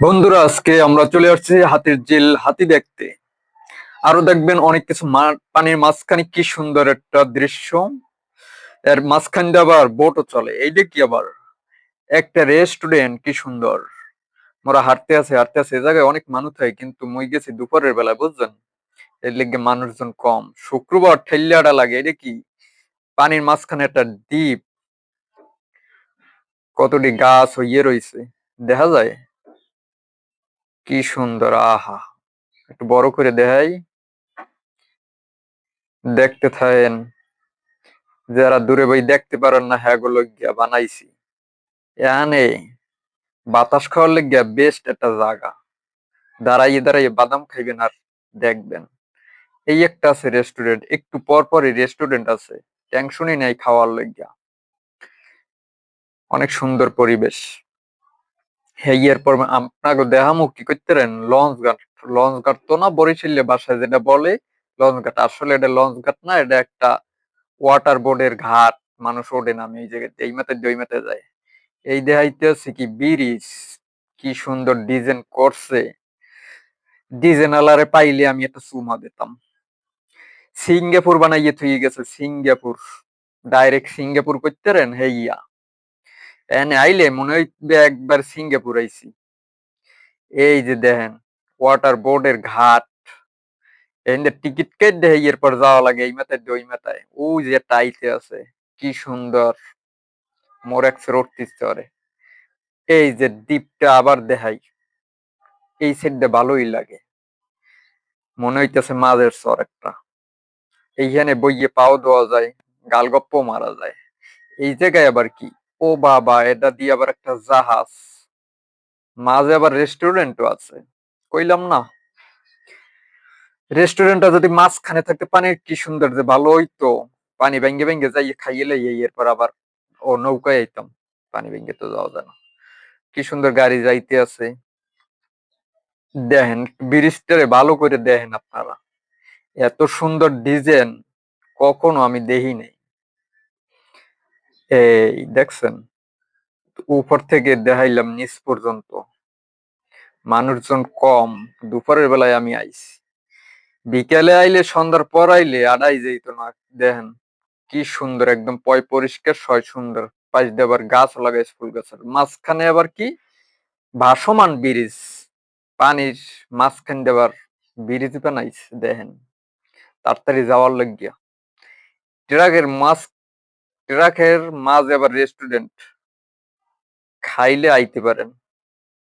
বন্ধুরা, আজকে আমরা চলে আসছি হাতির ঝিল হাতি দেখতে। আরো দেখবেন অনেক কিছু পানির মাঝখানে কি সুন্দর একটা দৃশ্য। এর মাঝখান দিয়ে আবার বোটও চলে। এইটা কি আবার একটা রেস্টুরেন্ট, কি সুন্দর। মোরা হাঁটতে আছে এ জায়গায় অনেক মানুষ হয়, কিন্তু মুই গেছি দুপুরের বেলায়, বুঝছেন? এর লিগে মানুষজন কম। শুক্রবার ঠেল্লাটা লাগে। এটা কি পানির মাঝখানে একটা দ্বীপ, কতটি গাছ হইয়ে রইছে, দেখা যায় কি সুন্দর। আহা, একটু বড় করে দেখাই, দেখতে থাকেন। যারা দূরে বই দেখতে পারেন না, হ্যাঁ গুলো গিয়া বানাইছি এখানে বাতাস খাওয়ার লেগিয়া বেস্ট একটা জায়গা। দাঁড়াইয়ে দাঁড়াইয়ে বাদাম খাইবেন আর দেখবেন। এই একটা আছে রেস্টুরেন্ট, একটু পর পরই রেস্টুরেন্ট আছে, টেনশনই নাই খাওয়ার লেগিয়া। অনেক সুন্দর পরিবেশ। হ্যাঁ, এরপর আপনাকে দেখামু কি করতেন লঞ্চ ঘাট। লঞ্চ ঘাট তো না, বরিশালে বাসায় যেটা বলে লঞ্চ ঘাট, আসলে এটা লঞ্চ ঘাট না, এটা একটা ওয়াটার বোর্ডের ঘাট। মানুষ ওঠে নামে এই জায়গাতে, এই মাথায় দুই মাথায় যায়। এই দেখাইতেছে কি ব্রিজ, কি সুন্দর ডিজাইন করছে। ডিজাইন আলারে পাইলে আমি একটা চুমা দিতাম। সিঙ্গাপুর বানাইয়ে থুই গেছে, সিঙ্গাপুর। ডাইরেক্ট সিঙ্গাপুর করতেন হেইয়া। এনে আইলে মনে হইবে একবার সিঙ্গাপুর আইছি। এই যে দেখেন ওয়াটার বোর্ডের ঘাট। এখানে টিকিট কেটে এরপর যাওয়া লাগে এই মাথায় দিয়ে ওই মাথায়। ওই যে একটা আইতে আছে, কি সুন্দর। মোরেক্স রোড তিস্তরে। এই যে দ্বীপটা আবার দেখাই, এই সাইডটা ভালোই লাগে। মনে হইতেছে মাঝের চর একটা। এইখানে বইয়ে পাও দেওয়া যায়, গালগপ্প মারা যায়। এই জায়গায় আবার কি, ও বাবা, এটা দিয়ে আবার একটা জাহাজ। মাঝে আবার রেস্টুরেন্টও আছে। কইলাম না, রেস্টুরেন্টটা যদি মাঝখানে থাকতে পানির কি সুন্দর, যে ভালো হইতো। পানি ভেঙ্গে ভেঙ্গে যাই খাইয়ে লাইয়ে এরপর আবার ও নৌকায় আইতাম। পানি ভেঙ্গে তো যাওয়া যায় না। কি সুন্দর গাড়ি যাইতে আছে। দেখেন ব্রিজটারে ভালো করে দেখেন আপনারা। এত সুন্দর ডিজাইন কখনো আমি দেখি নাই। এই দেখছেন, উপর থেকে দেখাইলাম নিচ পর্যন্ত। মানুষজন কম। দুপুরের বেলায় আমি আইছি। বিকেলে আইলে সন্ধ্যার পর আইলে আড়াই যেত না। দেখেন কি সুন্দর, একদম পয় পরিষ্কার, সয় সুন্দর। পাশ দিয়ে আবার গাছ লাগাইছে, ফুল গাছের মাঝখানে আবার কি ভাসমান ব্রিজ। পানির মাঝখান দিয়ে আবার ব্রিজ বানাইছে দেখেন, তাড়াতাড়ি যাওয়ার লাগিয়া। ট্রাকের মাছ, ট্রাকের মাঝে আবার রেস্টুরেন্ট, খাইলে আইতে পারেন।